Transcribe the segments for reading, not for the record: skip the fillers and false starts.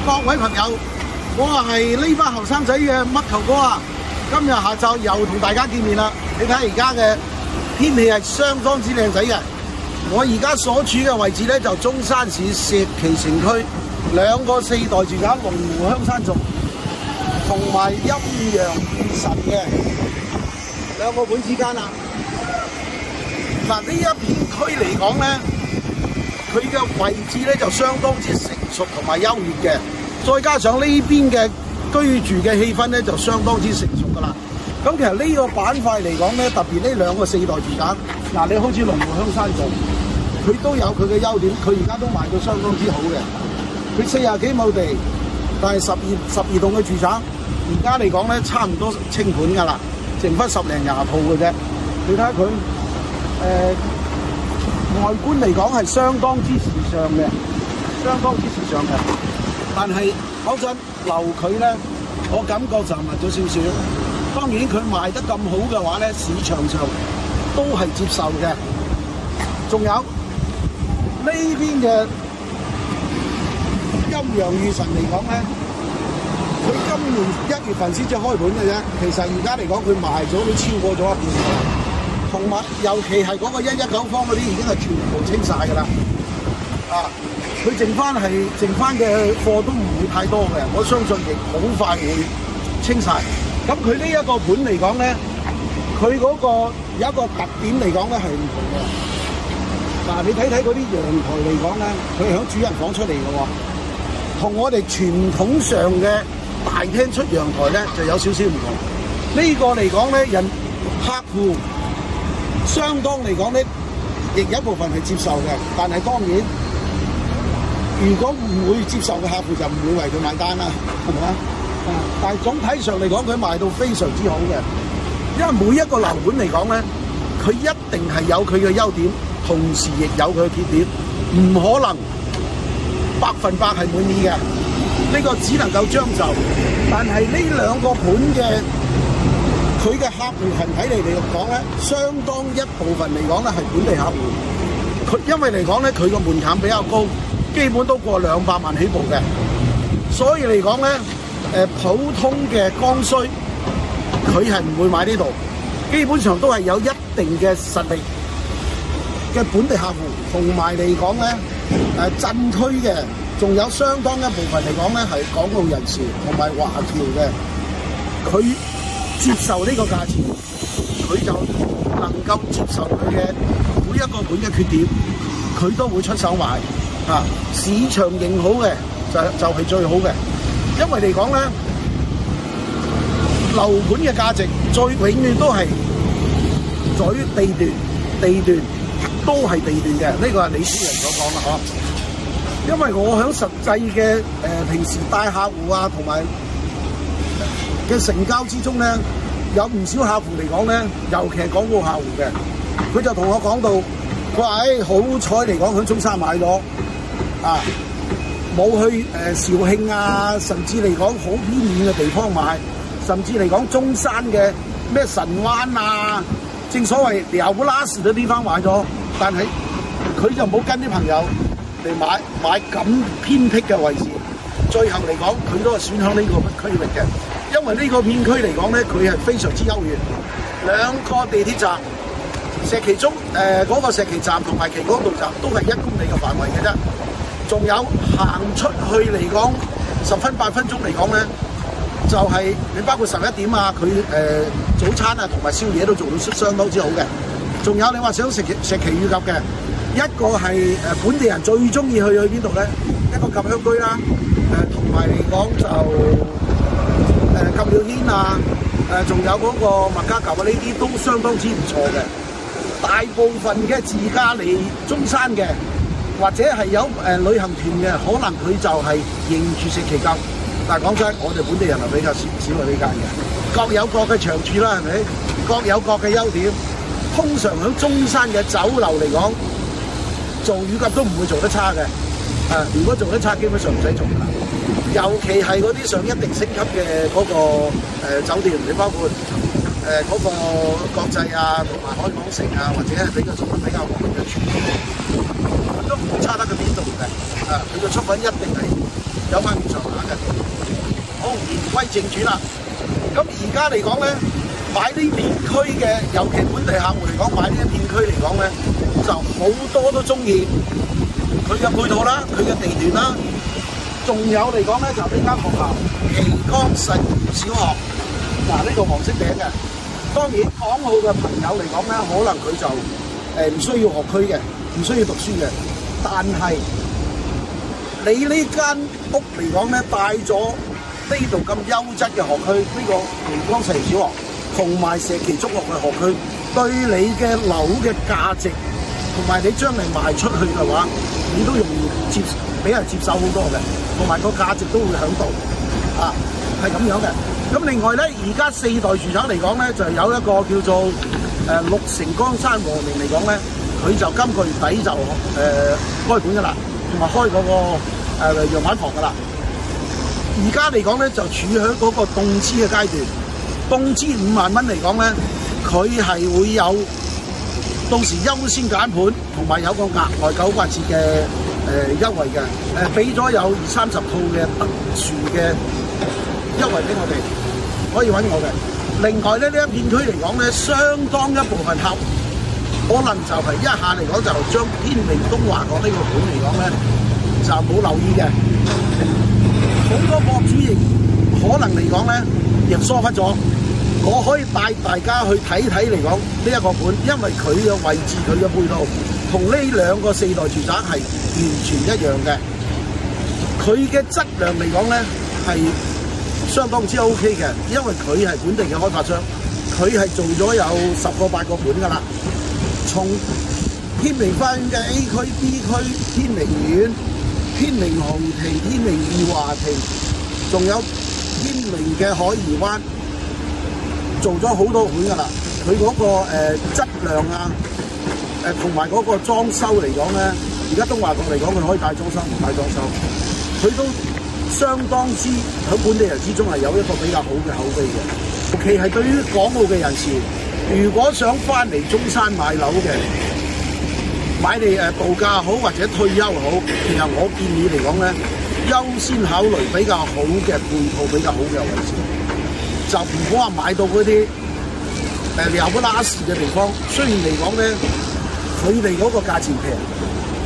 各位朋友，我係呢班後生仔嘅乜球哥啊！今日下晝又同大家見面啦。你睇而家嘅天氣係相當之靚仔嘅。我而家所處嘅位置咧就中山市石岐城區兩個4代住宅龍湖香山族同埋陰陽神嘅兩個盤之間啦。嗱，呢一片區嚟講咧，佢嘅位置咧就相當之成熟同埋優越嘅，再加上呢邊嘅居住嘅氣氛咧就相當之成熟噶啦。咁其實呢個板塊嚟講咧，特別呢兩個4代住宅，嗱，你好似龍湖香山族，佢都有佢嘅優點，佢而家都賣到相當之好嘅。佢40幾畝地，但係12棟嘅住宅，而家嚟講咧差唔多清盤噶啦，剩翻10零20套嘅啫。你睇下佢外觀嚟講係相當之時尚嘅，相當之時尚嘅。但係講真，樓佢咧，我感覺就密咗少少。當然佢賣得咁好嘅話咧，市場上都係接受嘅。仲有呢邊嘅陰陽與神嚟講咧，佢今年1月份先至開盤嘅啫。其實而家嚟講，佢賣咗都超過咗一半。同埋，尤其係嗰個119方嗰啲已經係全部清晒㗎啦。啊，佢剩翻嘅貨都唔會太多嘅，我相信亦好快會清晒。咁佢呢一個盤嚟講咧，佢嗰個有一個特點嚟講咧係唔同嘅。嗱，你睇睇嗰啲陽台嚟講咧，佢係響主人房出嚟嘅喎，同我哋傳統上嘅大廳出陽台咧就有少少唔同。呢個嚟講咧，客戶相當嚟講咧，亦有一部分係接受嘅，但係當然，如果唔會接受嘅客戶就唔會為佢買單啦，係咪啊？但係總體上嚟講，佢賣到非常之好嘅，因為每一個樓盤嚟講咧，佢一定係有佢嘅優點，同時亦有佢嘅缺點，唔可能100%係滿意嘅，呢個只能夠將就。但係呢兩個盤嘅佢嘅客戶群體嚟講咧，相當一部分嚟講咧係本地客戶。佢因為嚟講咧，佢個門檻比較高，基本都過200萬起步嘅，所以嚟講咧，普通嘅剛需，佢係唔會買呢度。基本上都係有一定嘅實力嘅本地客戶，同埋嚟講咧，鎮區嘅，仲有相當一部分嚟講咧係港澳人士同埋華僑嘅，佢接受呢個價錢，佢就能夠接受佢嘅每一個盤嘅缺點，佢都會出手買。市場認好嘅就係最好嘅，因為嚟講咧，樓盤嘅價值永遠都係在於地段都係地段嘅，呢個係李主任所講啦，因為我喺實際嘅平時帶客戶啊，同埋嘅成交之中咧，有唔少客戶嚟講咧，尤其係港澳客戶嘅，佢就同我講到，佢話好彩嚟講喺中山買咗，冇去肇慶啊，甚至嚟講好偏遠嘅地方買，甚至嚟講中山嘅咩神灣啊，正所謂有拉士嘅地方買咗，但係佢就冇跟啲朋友嚟買咁偏僻嘅位置，最後嚟講佢都係選響呢個區域嘅。因為呢個片區嚟講咧，佢係非常之優越，兩個地鐵站，石岐中嗰個石岐站同埋旗杆道站都係1公里嘅範圍嘅啫。仲有行出去嚟講10分8分鐘嚟講咧，就係你包括11點啊，佢早餐啊同埋宵夜都做到相當之好嘅。仲有你話想食石岐乳鴿嘅，一個係本地人最中意去邊度咧？一個錦香居啦，同埋嚟講就金鳥天啊，仲有嗰個麥家舊啊，呢啲都相當之唔錯嘅。大部分嘅自駕嚟中山嘅，或者係有旅行團嘅，可能佢就係認住石岐鴿。但係講真，我哋本地人係比較少去呢間嘅，各有各嘅長處啦，係咪？各有各嘅優點。通常喺中山嘅酒樓嚟講，做乳鴿都唔會做得差嘅。如果做得差，基本上唔使做啦。尤其係嗰啲上一定升級嘅嗰個酒店，你包括嗰個國際啊，同埋海港城啊，或者係比較做得比較好嘅傳統，都唔會差得去邊度嘅。佢個出品一定係有翻咁上下嘅。好，言歸正傳啦。咁而家嚟講咧，買呢片區嘅，尤其本地客戶嚟講，買呢一片區嚟講咧，就好多都中意佢嘅配套啦，佢嘅地段啦，仲有嚟講咧就呢間學校旗江實驗小學，嗱呢個黃色頂嘅。當然港澳嘅朋友嚟講咧，可能佢就唔需要學區嘅，唔需要讀書嘅，但係你呢間屋嚟講咧，帶咗呢度咁優質嘅學區，呢個旗江實驗小學同埋石岐中學嘅學區，對你嘅樓嘅價值同埋你將嚟賣出去嘅話，你都容易俾人接受好多嘅，同埋個價值都會喺度啊，係咁樣嘅。咁另外咧，而家4代住宅嚟講咧，就有一個叫做綠城江山和明嚟講咧，佢就今個月底就開館噶啦，同埋開嗰個樣板房噶啦。而家嚟講咧，就處喺嗰個凍資嘅階段，凍資5萬蚊嚟講咧，佢係會有到時優先揀盤，同埋有個額外98折嘅優惠嘅，俾咗有20-30套嘅特殊嘅優惠俾我哋，可以揾我嘅。另外咧，呢一片區嚟講咧，相當一部分客可能就係一下嚟講就將天明東華閣呢個盤嚟講咧，就冇留意嘅。好多博主亦可能嚟講咧，亦疏忽咗。我可以帶大家去睇睇嚟講呢一個盤，因為佢嘅位置、佢嘅配套同呢兩個4代住宅係完全一樣嘅。佢嘅質量嚟講咧係相當之 OK 嘅，因為佢係本地嘅開發商，佢係做咗有10個8個盤㗎啦。從天明花園嘅 A 區、B 區、天明苑、天明紅庭、天明裕華庭，仲有天明嘅海怡灣，做咗好多款㗎啦。佢嗰個質量啊，同埋嗰個裝修嚟講咧，而家東華閣嚟講，佢可以帶裝修唔帶裝修，佢都相當之喺本地人之中係有一個比較好嘅口碑嘅。尤其係對於港澳嘅人士，如果想翻嚟中山買樓嘅，買嚟度假好或者退休好，其實我建議嚟講咧，優先考慮比較好嘅配套、比較好嘅位置，就唔好話買到嗰啲有不拉屎嘅地方。雖然嚟講咧，佢哋嗰個價錢平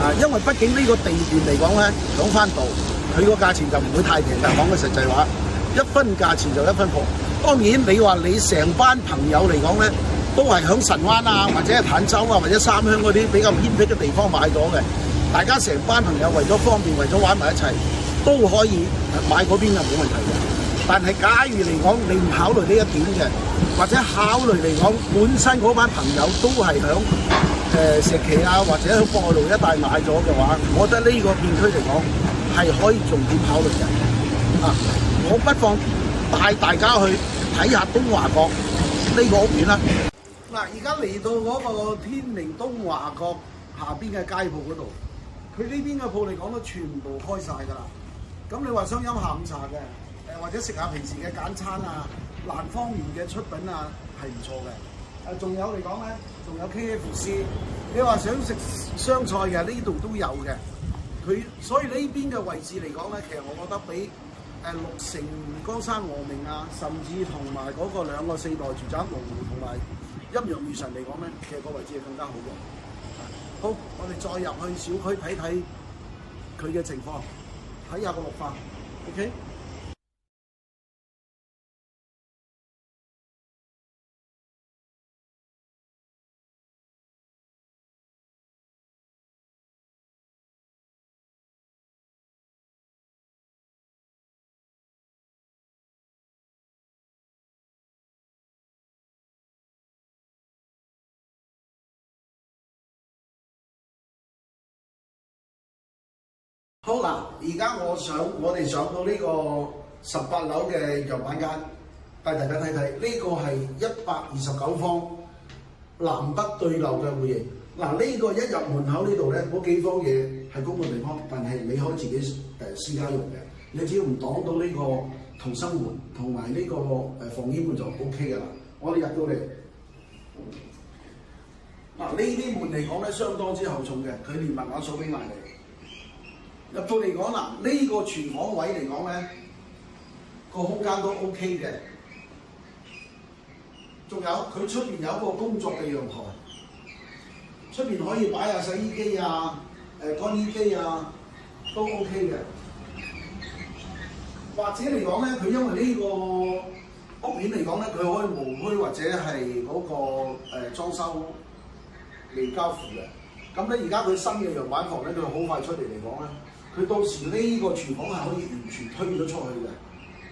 啊，因為畢竟呢個地段嚟講咧，講翻度，佢個價錢就唔會太平。但係講嘅實際話，一分價錢就一分貨。當然你話你成班朋友嚟講咧，都係響神灣啊，或者係坦洲啊，或者三鄉嗰啲比較偏僻嘅地方買咗嘅。大家成班朋友為咗方便，為咗玩埋一齊，都可以買嗰邊就冇問題嘅。但係假如嚟講你唔考慮呢一點嘅，或者考慮嚟講本身嗰班朋友都係響石岐啊，或者響博愛路一帶買咗嘅話，我覺得呢個片區嚟講係可以重點考慮嘅。啊，我不妨帶大家去睇下東華閣呢個屋苑啦。嗱，而家嚟到嗰個天明東華閣下邊嘅街鋪嗰度，佢呢邊嘅鋪嚟講都全部開晒㗎啦。咁你話想飲下午茶嘅，或者食下平時嘅簡餐啊，蘭芳園嘅出品啊係唔錯嘅。仲有嚟講咧，仲有 KFC。你話想食湘菜嘅，呢度都有嘅。佢所以呢邊嘅位置嚟講咧，其實我覺得比綠城江山和明啊，甚至同埋嗰個2個4代住宅龍湖同埋陰陽與神嚟講咧，其實個位置係更加好嘅。好，我哋再入去小區睇睇佢嘅情況，睇下個綠化 ，OK。好嗱，而家我哋上到呢個18樓嘅樣板間，帶大家睇睇，呢個係129方南北對流嘅戶型。嗱，呢個一入門口呢度咧，嗰幾方嘢係公共地方，但係你可以自己私家用嘅。你只要唔擋到呢個逃生門同埋呢個防煙門就 O K 㗎啦。我哋入到嚟，嗱呢啲門嚟講咧，相當之厚重嘅，佢連密碼鎖俾埋你。入到嚟講嗱，呢個廚房位嚟講咧，個空間都 OK 嘅。仲有佢出邊有一個工作嘅陽台，出邊可以擺下洗衣機啊、乾衣機啊，都 OK 嘅。或者嚟講咧，佢因為呢個屋苑嚟講咧，佢可以無區或者係嗰個裝修未交付嘅。咁咧而家佢新嘅樣板房咧，佢好快出嚟嚟講咧，佢到時呢個廚房係可以完全推咗出去嘅，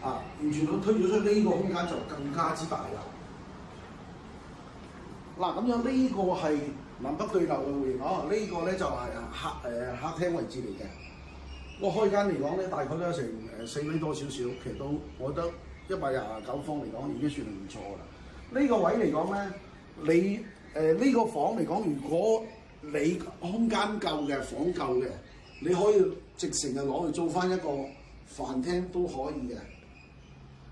完全推咗出呢個空間就更加之大啦。嗱，咁樣呢個係南北對流嘅戶型哦，呢個咧就係客廳位置嚟嘅。個開間嚟講咧，大概都有成4米多少少，其實都我覺得129方嚟講已經算係唔錯噶啦。呢個位嚟講咧，你呢個房嚟講，如果你空間夠嘅，房夠嘅，你可以直成日攞去做翻一個飯廳都可以嘅，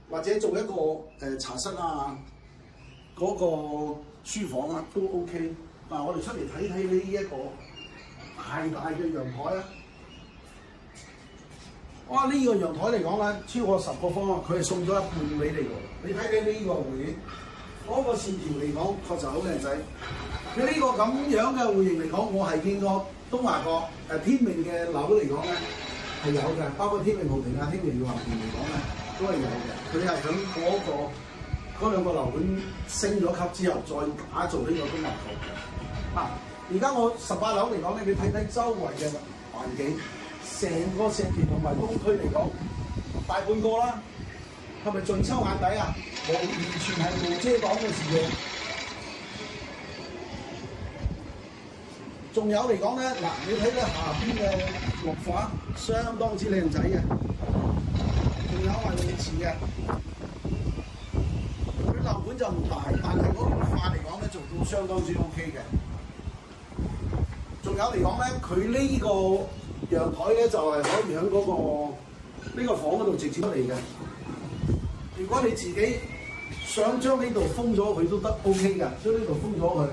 或者做一個茶室啊，嗰個書房啊都 OK。嗱，我哋出嚟睇睇呢一個大嘅陽台啊！哇！呢個陽台嚟講咧，超過10個方啊，佢係送咗一半俾你喎。你睇睇呢個戶型，嗰個線條嚟講確實好靚仔。佢呢個咁樣嘅戶型嚟講，我係見過東華閣天命嘅樓嚟講咧係有嘅，包括天命豪庭啊、天命耀華庭嚟講咧都係有嘅。佢係響嗰兩個樓盤升咗級之後，再打造呢個東華閣嘅。而家我18樓嚟講咧，你睇睇周圍嘅環境。成個石田同埋東區嚟講，大半個啦，係咪盡收眼底啊？完全係無遮擋嘅事嘅。仲有嚟講咧，嗱，你睇到下邊嘅綠化，相當之靚仔嘅，仲有係泳池嘅。佢樓盤就唔大，但係嗰個綠化嚟講咧，做到相當之 OK 嘅。仲有嚟講咧，佢呢個陽台咧就係可以喺呢個房嗰度直接出嚟嘅。如果你自己想將呢度封咗佢都得 OK 嘅，將呢度封咗佢。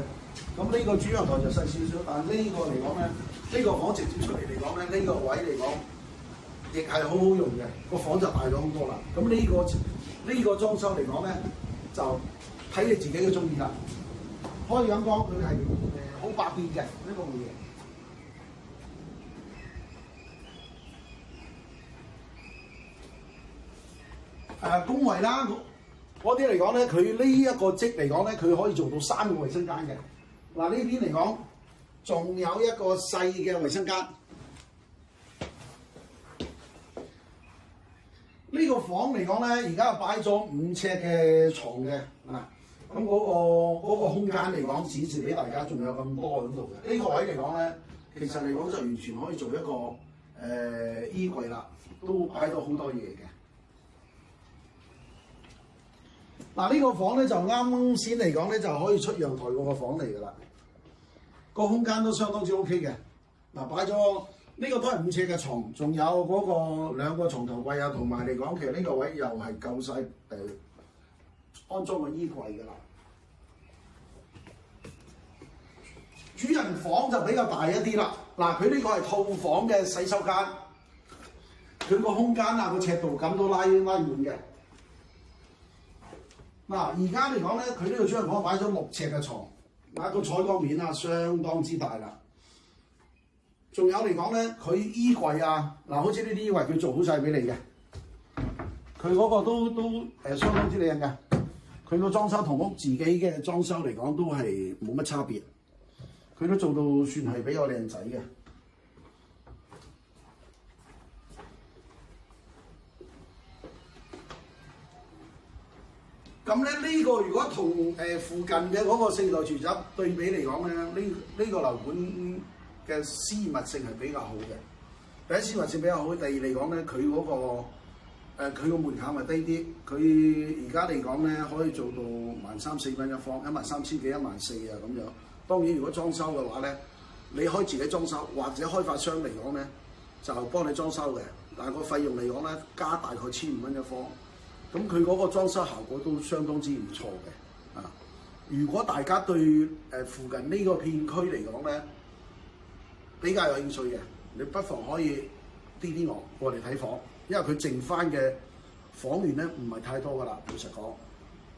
咁呢個主陽台就細少少，但係呢個嚟講咧，呢個房直接出嚟嚟講咧，呢個位嚟講亦係好好用嘅，個房就大咗好多啦。咁呢個裝修嚟講咧，就睇你自己嘅中意啦。可以咁講，佢係好百變嘅呢個嘢。公衞啦，嗰啲嚟講咧，佢呢一個積嚟講咧，佢可以做到3個衞生間嘅。嗱，呢邊嚟講，仲有一個細嘅衞生間。呢個房嚟講咧，而家擺咗5尺嘅床嘅。咁嗰個空間嚟講，展示俾大家，仲有咁多喺度嘅。呢個位嚟講咧，其實嚟講就完全可以做一個衣櫃啦，都擺到好多嘢嘅。嗱，呢個房咧就啱先嚟講咧就可以出陽台嗰個房嚟㗎啦，個空間都相當之 OK 嘅。嗱，擺咗呢個都係5尺嘅床，仲有嗰個2個床頭櫃啊，同埋嚟講其實呢個位又係夠晒安裝個衣櫃㗎啦。主人房就比較大一啲啦。嗱，佢呢個係套房嘅洗手間，佢個空間啊個尺度感都拉滿嘅。嗱，而家嚟講咧，佢呢個主人房擺咗6尺嘅床，個採光面啊相當之大啦。仲有嚟講咧，佢衣櫃啊，好似呢啲衣櫃佢做好晒俾你嘅，佢嗰個都相當之靚嘅。佢個裝修同屋自己嘅裝修嚟講都係冇乜差別，佢都做到算係比較靚仔嘅。咁咧呢個如果同附近嘅嗰個4代住宅對比嚟講咧，呢個樓盤嘅私密性係比較好嘅。第一，私密性比較好，第二嚟講咧，佢嗰個佢個門檻係低啲。佢而家嚟講咧，可以做到13,400蚊一方，13,000幾、14,000啊咁樣。當然，如果裝修嘅話咧，你可以自己裝修，或者開發商嚟講咧就幫你裝修嘅，但係個費用嚟講咧加大概1,500蚊一方。咁佢嗰個裝修效果都相當之唔錯嘅。如果大家對附近呢個片區嚟講咧比較有興趣嘅，你不妨可以啲我過嚟睇房，因為佢剩翻嘅房源咧唔係太多噶啦，老實講。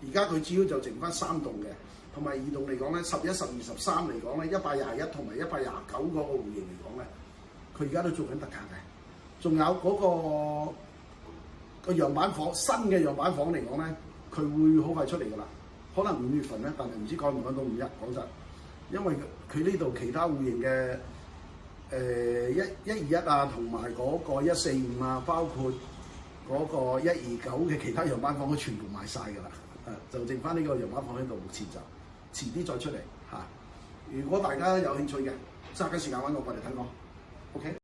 而家佢主要就剩翻3棟嘅，同埋2棟嚟講咧，11、12、13嚟講咧，121同埋129嗰個戶型嚟講咧，佢而家都做緊特價嘅。仲有嗰個樣板房，新嘅樣板房嚟講咧，佢會好快出嚟噶啦，可能5月份咧，但係唔知趕唔趕到5月，講真，因為佢呢度其他戶型嘅121啊，同埋嗰個145啊，包括嗰個129嘅其他樣板房，都全部賣晒㗎啦。就剩翻呢個樣板房喺度，目前就遲啲再出嚟嚇。如果大家有興趣嘅，揸緊時間揾我過嚟睇我。OK。